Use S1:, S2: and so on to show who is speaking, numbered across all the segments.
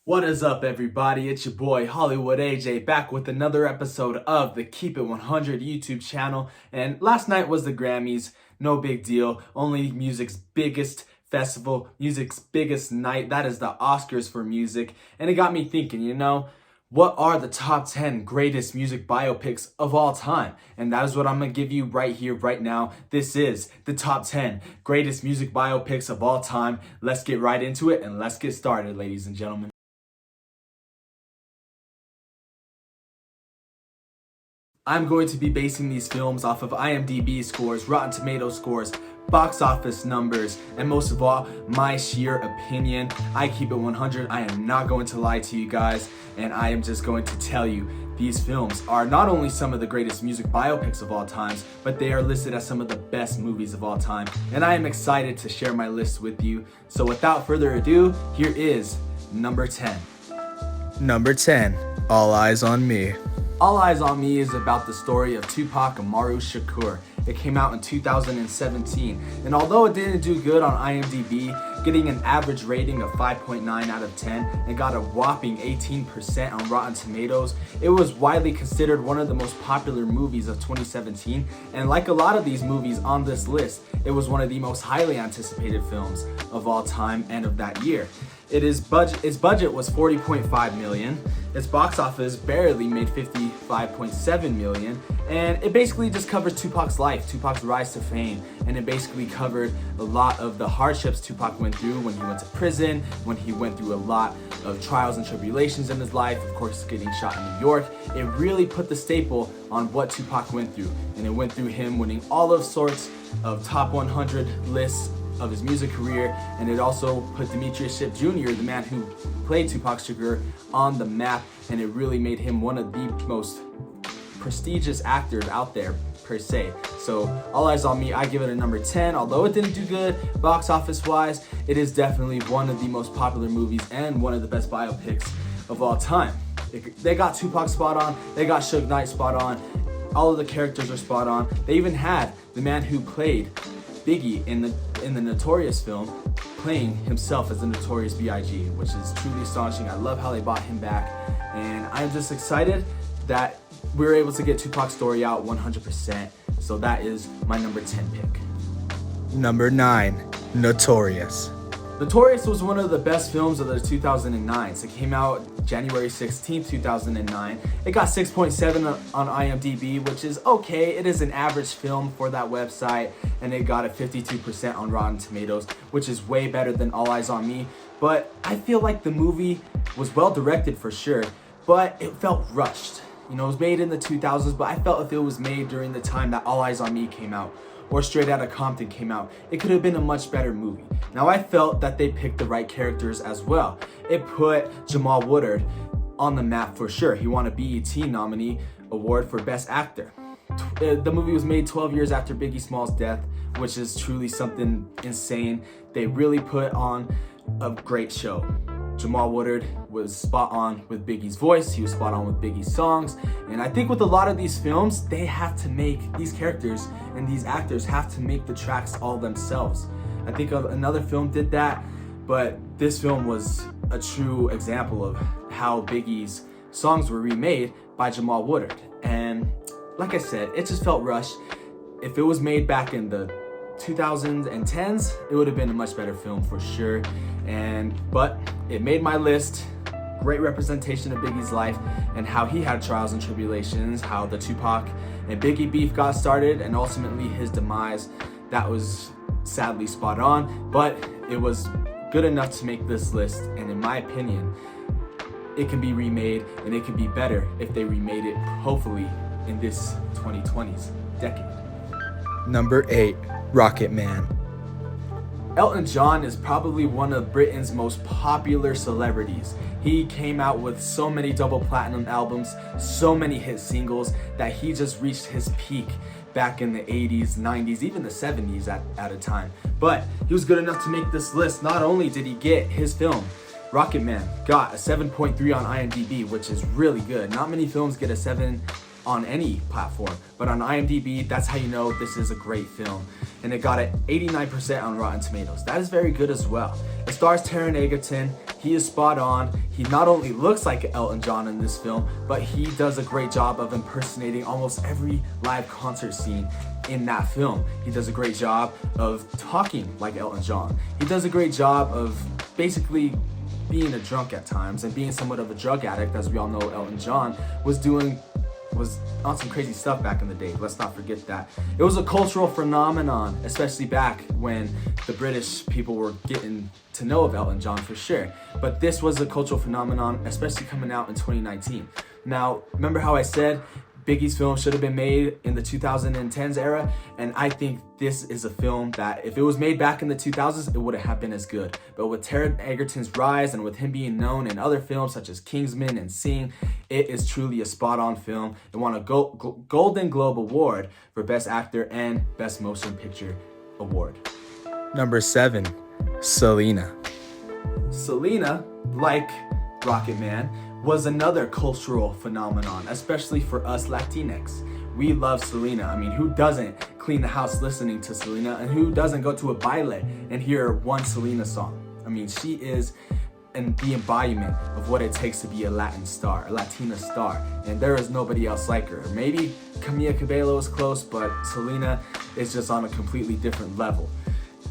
S1: What is up, everybody? It's your boy Hollywood AJ back with another episode of the Keep It 100 YouTube channel. And last night was the Grammys. No big deal. Only music's biggest festival, music's biggest night. That is the Oscars for music. And it got me thinking, what are the top 10 greatest music biopics of all time? And that is what I'm going to give you right here, right now. This is the top 10 greatest music biopics of all time. Let's get right into it and let's get started, ladies and gentlemen. I'm going to be basing these films off of IMDb scores, Rotten Tomatoes scores, box office numbers, and most of all, my sheer opinion. I keep it 100. I am not going to lie to you guys, and I am just going to tell you these films are not only some of the greatest music biopics of all times, but they are listed as some of the best movies of all time. And I am excited to share my list with you. So without further ado, here is number 10.
S2: Number 10, All Eyes on Me.
S1: All Eyes on Me is about the story of Tupac Amaru Shakur. It came out in 2017, and although it didn't do good on IMDb, getting an average rating of 5.9 out of 10 and got a whopping 18% on Rotten Tomatoes, it was widely considered one of the most popular movies of 2017, and like a lot of these movies on this list, it was one of the most highly anticipated films of all time and of that year. Its budget was $40.5 million. Its box office barely made $55.7 million, and it basically just covers Tupac's life, Tupac's rise to fame, and it basically covered a lot of the hardships Tupac went through when he went to prison, when he went through a lot of trials and tribulations in his life, of course getting shot in New York. It really put the staple on what Tupac went through, and it went through him winning all of sorts of top 100 lists of his music career, and it also put Demetrius Shipp Jr., the man who played Tupac Shakur, on the map, and it really made him one of the most prestigious actors out there per se. So All Eyes on Me, I give it a number 10. Although it didn't do good box office wise, it is definitely one of the most popular movies and one of the best biopics of all time. They got Tupac spot on, they got Suge Knight spot on, all of the characters are spot on. They even had the man who played Biggie in the Notorious film playing himself as the Notorious B.I.G., which is truly astonishing. I love how they brought him back, and I'm just excited that we were able to get Tupac Story out 100%. So that is my number 10 pick.
S2: Number 9, Notorious.
S1: Notorious was one of the best films of the 2009s. It came out January 16, 2009. It got 6.7 on IMDb, which is okay. It is an average film for that website, and it got a 52% on Rotten Tomatoes, which is way better than All Eyes on Me. But I feel like the movie was well directed for sure, but it felt rushed. It was made in the 2000s, but I felt if it was made during the time that All Eyes on Me came out, or Straight Outta Compton came out, it could have been a much better movie. Now, I felt that they picked the right characters as well. It put Jamal Woodard on the map for sure. He won a BET nominee award for Best Actor. The movie was made 12 years after Biggie Small's death, which is truly something insane. They really put on a great show. Jamal Woodard was spot on with Biggie's voice, he was spot on with Biggie's songs, and I think with a lot of these films, they have to make, these characters and these actors have to make the tracks all themselves. I think another film did that, but this film was a true example of how Biggie's songs were remade by Jamal Woodard. And like I said, it just felt rushed. If it was made back in the 2010s, it would have been a much better film for sure. But it made my list. Great representation of Biggie's life and how he had trials and tribulations, how the Tupac and Biggie beef got started, and ultimately his demise. That was sadly spot on, but it was good enough to make this list, and in my opinion, it can be remade, and it can be better if they remade it, hopefully, in this 2020s decade.
S2: Number 8, Rocket Man.
S1: Elton John is probably one of Britain's most popular celebrities. He came out with so many double platinum albums, so many hit singles, that he just reached his peak back in the 80s, 90s, even the 70s at a time. But he was good enough to make this list. Not only did he get his film, Rocket Man, got a 7.3 on IMDb, which is really good. Not many films get a 7 on any platform, but on IMDb, that's how you know this is a great film. And it got an 89% on Rotten Tomatoes. That is very good as well. It stars Taron Egerton, He is spot on. He not only looks like Elton John in this film, but he does a great job of impersonating almost every live concert scene in that film. He does a great job of talking like Elton John. He does a great job of basically being a drunk at times and being somewhat of a drug addict. As we all know, Elton John was on some crazy stuff back in the day. Let's not forget that. It was a cultural phenomenon, especially back when the British people were getting to know of Elton John for sure. But this was a cultural phenomenon, especially coming out in 2019. Now, remember how I said Biggie's film should have been made in the 2010s era? And I think this is a film that if it was made back in the 2000s, it wouldn't have been as good. But with Taron Egerton's rise and with him being known in other films such as Kingsman and Sing, it is truly a spot-on film. It won a Golden Globe Award for Best Actor and Best Motion Picture Award.
S2: Number 7, Selena.
S1: Selena, like Rocket Man, was another cultural phenomenon, especially for us Latinx. We love Selena. I mean, who doesn't clean the house listening to Selena, and who doesn't go to a baile and hear one Selena song? I mean, she is the embodiment of what it takes to be a Latin star, a Latina star, and there is nobody else like her. Maybe Camila Cabello is close, but Selena is just on a completely different level.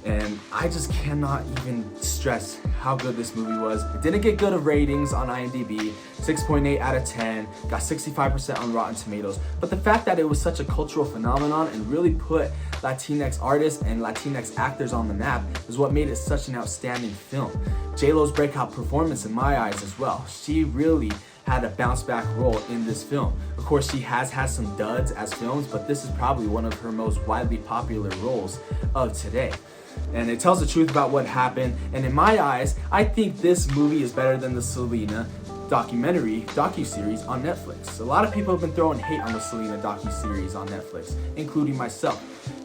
S1: And I just cannot even stress how good this movie was. It didn't get good of ratings on IMDb, 6.8 out of 10, got 65% on Rotten Tomatoes. But the fact that it was such a cultural phenomenon and really put Latinx artists and Latinx actors on the map is what made it such an outstanding film. J-Lo's breakout performance in my eyes as well. She really had a bounce back role in this film. Of course, she has had some duds as films, but this is probably one of her most widely popular roles of today. And it tells the truth about what happened. And in my eyes, I think this movie is better than the Selena docuseries on Netflix. A lot of people have been throwing hate on the Selena docuseries on Netflix, including myself.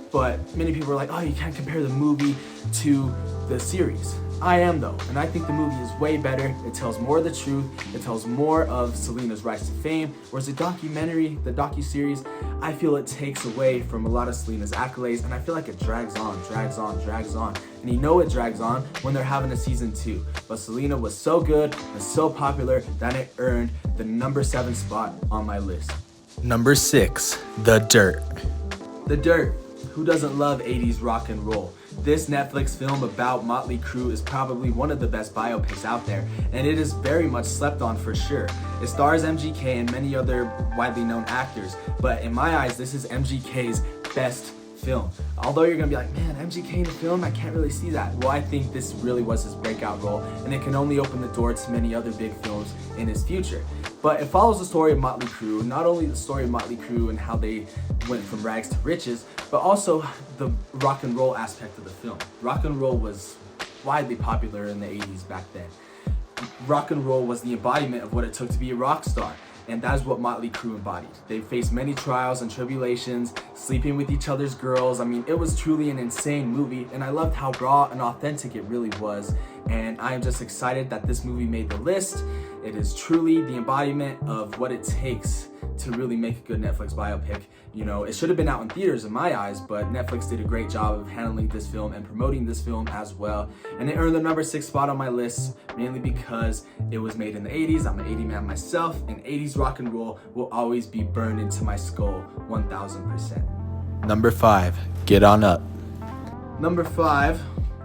S1: But many people are like, oh, you can't compare the movie to the series. I am though, and I think the movie is way better. It tells more of the truth. It tells more of Selena's rise to fame. Whereas the docuseries, I feel it takes away from a lot of Selena's accolades, and I feel like it drags on. And you know it drags on when they're having a season 2. But Selena was so good and so popular that it earned the number 7 spot on my list.
S2: Number 6, The Dirt.
S1: The Dirt. Who doesn't love 80s rock and roll? This Netflix film about Motley Crue is probably one of the best biopics out there, and it is very much slept on for sure. It stars MGK and many other widely known actors, but in my eyes, this is MGK's best film. Although you're gonna be like, man, MGK in a film, I can't really see that. Well, I think this really was his breakout role, and it can only open the door to many other big films in his future. But it follows the story of Motley Crue, not only the story of Motley Crue and how they went from rags to riches, but also the rock and roll aspect of the film. Rock and roll was widely popular in the 80s back then. Rock and roll was the embodiment of what it took to be a rock star. And that is what Motley Crue embodied. They faced many trials and tribulations, sleeping with each other's girls. I mean, it was truly an insane movie, and I loved how raw and authentic it really was. And I am just excited that this movie made the list. It is truly the embodiment of what it takes to really make a good Netflix biopic. You know, it should have been out in theaters in my eyes, but Netflix did a great job of handling this film and promoting this film as well. And it earned the number 6 spot on my list, mainly because it was made in the 80s. I'm an 80 man myself, and 80s rock and roll will always be burned into my skull 1000%.
S2: Number 5, Get On Up.
S1: Number 5,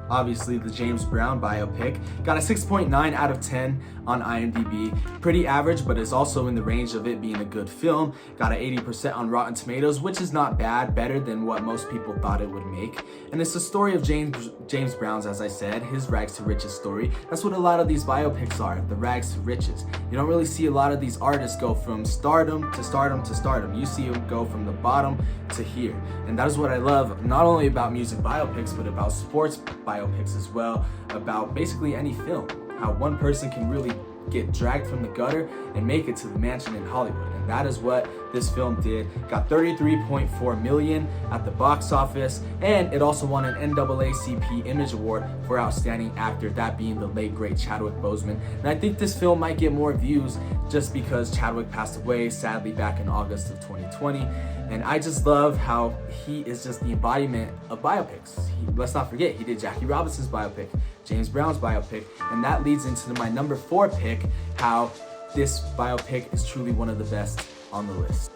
S1: obviously the James Brown biopic, got a 6.9 out of 10 on IMDb. Pretty average, but it's also in the range of it being a good film. Got an 80% on Rotten Tomatoes, which is not bad, better than what most people thought it would make. And it's the story of James Brown's, as I said, his rags to riches story. That's what a lot of these biopics are, the rags to riches. You don't really see a lot of these artists go from stardom to stardom to stardom. You see them go from the bottom to here. And that is what I love, not only about music biopics, but about sports biopics as well, about basically any film. How one person can really get dragged from the gutter and make it to the mansion in Hollywood. And that is what this film did. Got $33.4 million at the box office, and it also won an NAACP Image Award for Outstanding Actor, that being the late great Chadwick Boseman. And I think this film might get more views just because Chadwick passed away sadly back in August of 2020. And I just love how he is just the embodiment of biopics. Let's not forget, he did Jackie Robinson's biopic, James Brown's biopic, and that leads into my number 4 pick, how this biopic is truly one of the best on the list.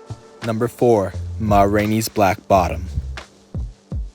S2: Number 4, Ma Rainey's Black Bottom.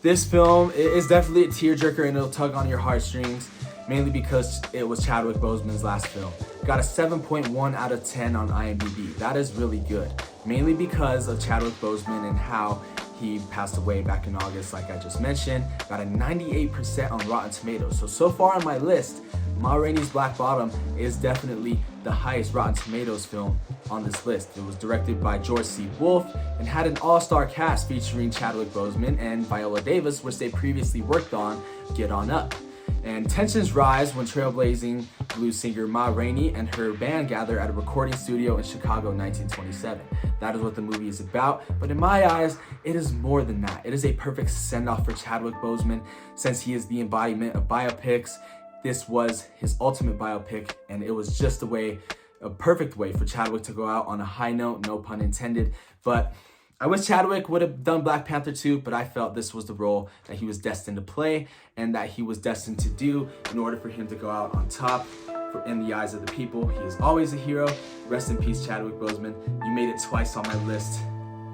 S1: This film is definitely a tearjerker, and it'll tug on your heartstrings, mainly because it was Chadwick Boseman's last film. Got a 7.1 out of 10 on IMDb. That is really good, mainly because of Chadwick Boseman and how he passed away back in August, like I just mentioned. Got a 98% on Rotten Tomatoes. So far on my list, Ma Rainey's Black Bottom is definitely the highest Rotten Tomatoes film on this list. It was directed by George C. Wolfe and had an all-star cast featuring Chadwick Boseman and Viola Davis, which they previously worked on Get On Up. And tensions rise when trailblazing blues singer Ma Rainey and her band gather at a recording studio in Chicago in 1927. That is what the movie is about, but in my eyes, it is more than that. It is a perfect send-off for Chadwick Boseman, since he is the embodiment of biopics. This was his ultimate biopic, and it was just a perfect way for Chadwick to go out on a high note, no pun intended. But I wish Chadwick would have done Black Panther 2, but I felt this was the role that he was destined to play and that he was destined to do in order for him to go out on top in the eyes of the people. He is always a hero. Rest in peace, Chadwick Boseman. You made it twice on my list.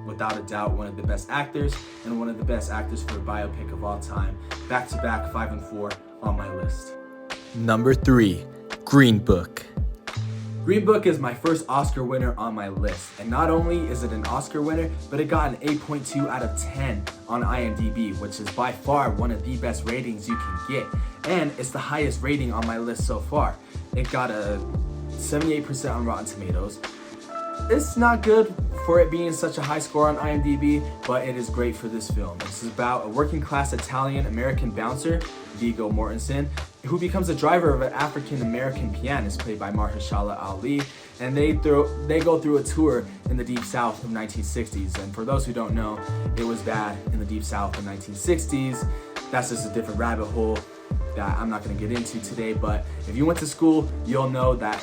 S1: Without a doubt, one of the best actors and one of the best actors for a biopic of all time. Back to back, 5 and 4 on my list.
S2: Number 3, Green Book.
S1: Green Book is my first Oscar winner on my list, and not only is it an Oscar winner, but it got an 8.2 out of 10 on IMDb, which is by far one of the best ratings you can get, and it's the highest rating on my list so far. It got a 78% on Rotten Tomatoes. It's not good for it being such a high score on IMDb, but it is great for this film. This is about a working class Italian-American bouncer, Viggo Mortensen, who becomes a driver of an African-American pianist played by Mahershala Ali, and they go through a tour in the Deep South of 1960s. And for those who don't know, it was bad in the Deep South of 1960s. That's just a different rabbit hole that I'm not going to get into today, but if you went to school, you'll know that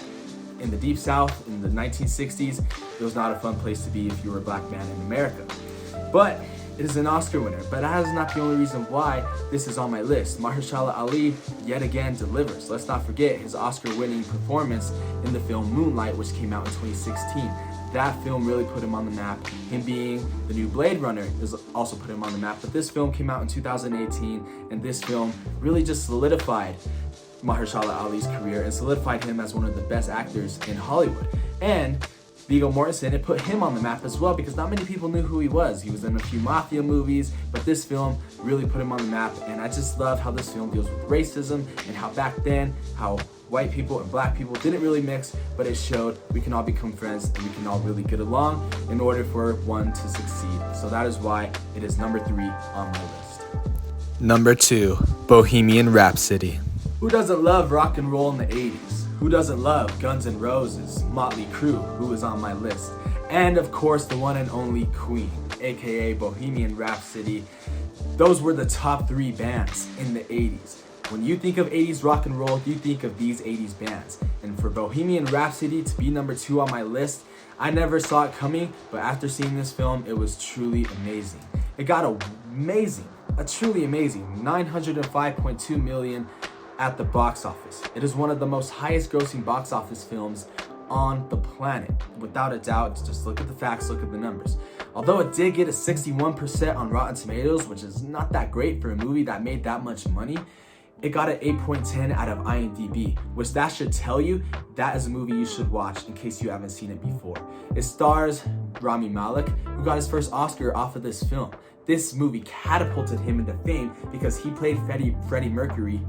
S1: in the Deep South in the 1960s, it was not a fun place to be if you were a black man in America. But it is an Oscar winner, but that is not the only reason why this is on my list. Mahershala Ali yet again delivers. Let's not forget his Oscar-winning performance in the film Moonlight, which came out in 2016. That film really put him on the map. Him being the new Blade Runner has also put him on the map, but this film came out in 2018, and this film really just solidified Mahershala Ali's career and solidified him as one of the best actors in Hollywood. And Viggo Mortensen, it put him on the map as well, because not many people knew who he was. He was in a few mafia movies, but this film really put him on the map, and I just love how this film deals with racism and how back then, how white people and black people didn't really mix, but it showed we can all become friends and we can all really get along in order for one to succeed. So that is why it is number 3 on my list.
S2: Number 2, Bohemian Rhapsody.
S1: Who doesn't love rock and roll in the 80s? Who doesn't love Guns N' Roses, Motley Crue, who is on my list? And of course, the one and only Queen, aka Bohemian Rhapsody. Those were the top 3 bands in the 80s. When you think of 80s rock and roll, you think of these 80s bands. And for Bohemian Rhapsody to be number 2 on my list, I never saw it coming, but after seeing this film, it was truly amazing. It got a truly amazing 905.2 million at the box office. It is one of the most highest grossing box office films on the planet. Without a doubt, just look at the facts, look at the numbers. Although it did get a 61% on Rotten Tomatoes, which is not that great for a movie that made that much money, it got an 8.10 out of IMDb, which that should tell you that is a movie you should watch in case you haven't seen it before. It stars Rami Malek, who got his first Oscar off of this film. This movie catapulted him into fame because he played Freddie Mercury,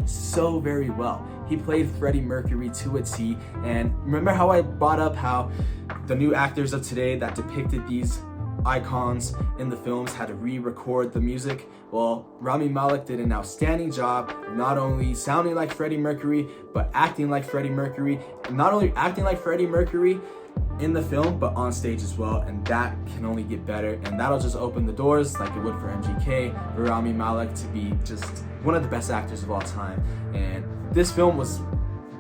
S1: so very well. He played Freddie Mercury to a T, and remember how I brought up how the new actors of today that depicted these icons in the films had to re-record the music. Well, Rami Malek did an outstanding job, not only sounding like Freddie Mercury, but acting like Freddie Mercury. And not only acting like Freddie Mercury in the film, but on stage as well. And that can only get better. And that'll just open the doors like it would for MGK, for Rami Malek to be just one of the best actors of all time. And this film was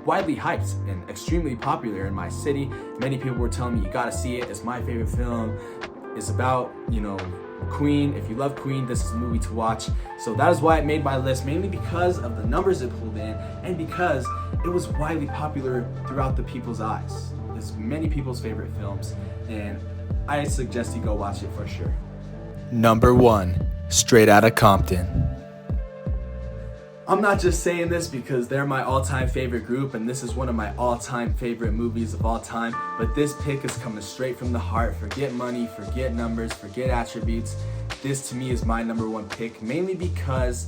S1: widely hyped and extremely popular in my city. Many people were telling me, you gotta see it, it's my favorite film. It's about, Queen. If you love Queen, this is a movie to watch. So that is why it made my list, mainly because of the numbers it pulled in and because it was widely popular throughout the people's eyes. It's many people's favorite films, and I suggest you go watch it for sure.
S2: Number 1, Straight Outta Compton.
S1: I'm not just saying this because they're my all-time favorite group and this is one of my all-time favorite movies of all time, but this pick is coming straight from the heart. Forget money, forget numbers, forget attributes. This to me is my number 1 pick, mainly because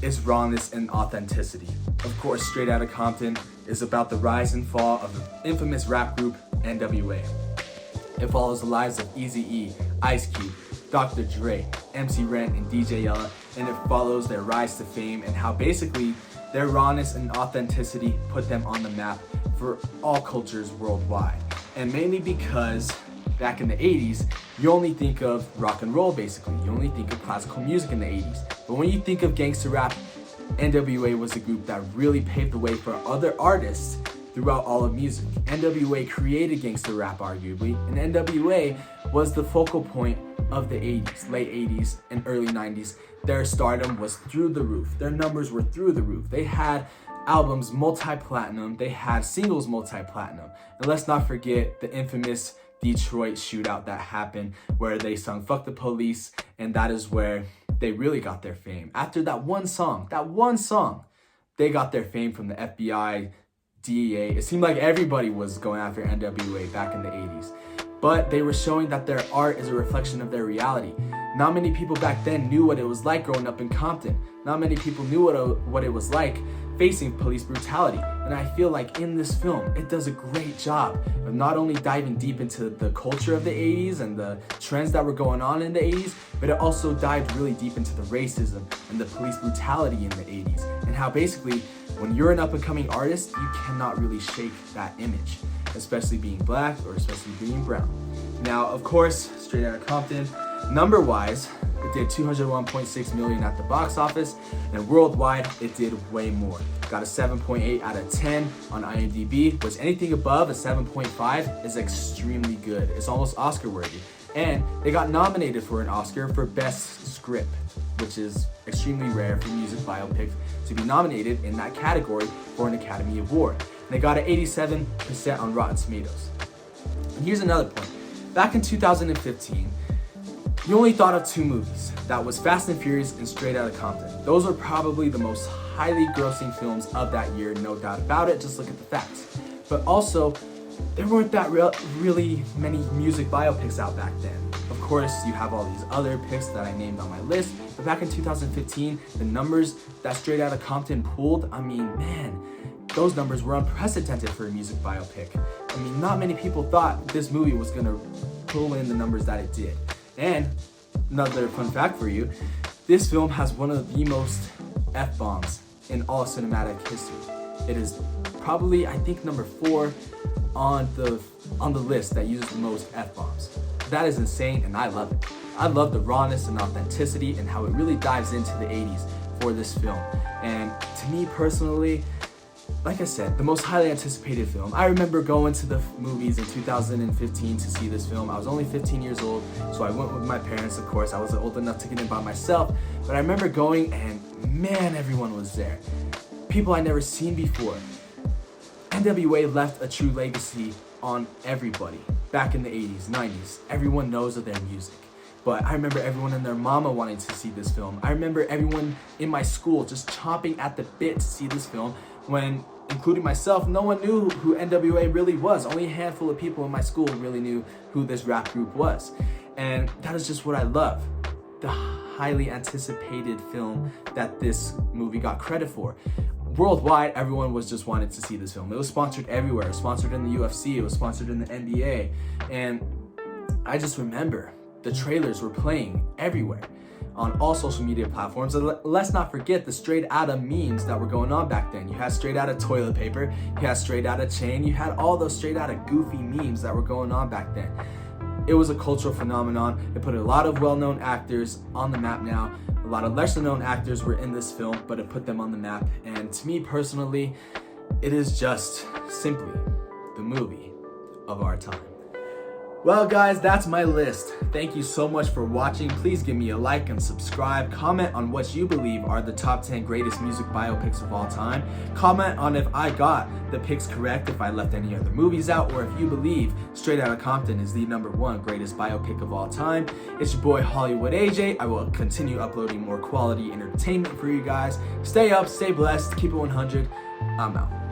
S1: it's rawness and authenticity. Of course, Straight Outta Compton is about the rise and fall of the infamous rap group NWA. It follows the lives of Eazy-E, Ice Cube, Dr. Dre, MC Ren, and DJ Yella, and it follows their rise to fame and how basically their rawness and authenticity put them on the map for all cultures worldwide. And mainly because back in the 80s, you only think of rock and roll basically. You only think of classical music in the 80s. But when you think of gangster rap, NWA was a group that really paved the way for other artists throughout all of music. NWA created gangster rap arguably, and NWA was the focal point of the 80s, late 80s and early 90s. Their stardom was through the roof. Their numbers were through the roof. They had albums multi-platinum. They had singles multi-platinum. And let's not forget the infamous Detroit shootout that happened where they sung "Fuck the Police," and that is where they really got their fame. After that one song, they got their fame from the FBI, DEA. It seemed like everybody was going after NWA back in the 80s. But they were showing that their art is a reflection of their reality. Not many people back then knew what it was like growing up in Compton. Not many people knew what it was like facing police brutality. And I feel like in this film, it does a great job of not only diving deep into the culture of the 80s and the trends that were going on in the 80s, but it also dived really deep into the racism and the police brutality in the 80s. And how basically, when you're an up-and-coming artist, you cannot really shake that image, especially being black or especially being brown. Now, of course, Straight Outta Compton, number-wise, it did $201.6 million at the box office, and worldwide, it did way more. Got a 7.8 out of 10 on IMDb, which anything above a 7.5 is extremely good. It's almost Oscar-worthy. And they got nominated for an Oscar for Best Script, which is extremely rare for music biopics to be nominated in that category for an Academy Award. And they got an 87% on Rotten Tomatoes. And here's another point. Back in 2015, you only thought of 2 movies. That was Fast and Furious and Straight Outta Compton. Those were probably the most highly grossing films of that year, no doubt about it. Just look at the facts. But also, there weren't that really many music biopics out back then. Of course, you have all these other picks that I named on my list, but back in 2015, the numbers that Straight Outta Compton pulled, I mean, man, those numbers were unprecedented for a music biopic. I mean, not many people thought this movie was gonna pull in the numbers that it did. And another fun fact for you, this film has one of the most F-bombs in all cinematic history. It is probably, I think, number 4 on the list that uses the most F-bombs. That is insane, and I love it. I love the rawness and authenticity and how it really dives into the 80s for this film. And to me personally, like I said, the most highly anticipated film. I remember going to the movies in 2015 to see this film. I was only 15 years old, so I went with my parents, of course. I wasn't old enough to get in by myself, but I remember going and man, everyone was there. People I'd never seen before. NWA left a true legacy on everybody back in the 80s, 90s. Everyone knows of their music. But I remember everyone and their mama wanting to see this film. I remember everyone in my school just chomping at the bit to see this film when, including myself, no one knew who NWA really was. Only a handful of people in my school really knew who this rap group was. And that is just what I love. The highly anticipated film that this movie got credit for. Worldwide, everyone was just wanted to see this film. It was sponsored everywhere. It was sponsored in the UFC. It was sponsored in the NBA. And I just remember The trailers were playing everywhere on all social media platforms. And let's not forget the straight outta memes that were going on back then. You had straight outta toilet paper, you had straight outta chain, you had all those straight outta goofy memes that were going on back then. It was a cultural phenomenon. It put a lot of well-known actors on the map now. A lot of lesser-known actors were in this film, but it put them on the map. And to me personally, it is just simply the movie of our time. Well guys, that's my list. Thank you so much for watching. Please give me a like and subscribe. Comment on what you believe are the top 10 greatest music biopics of all time. Comment on if I got the picks correct, if I left any other movies out, or if you believe Straight Outta Compton is the #1 greatest biopic of all time. It's your boy Hollywood AJ. I will continue uploading more quality entertainment for you guys. Stay up, stay blessed, keep it 100. I'm out.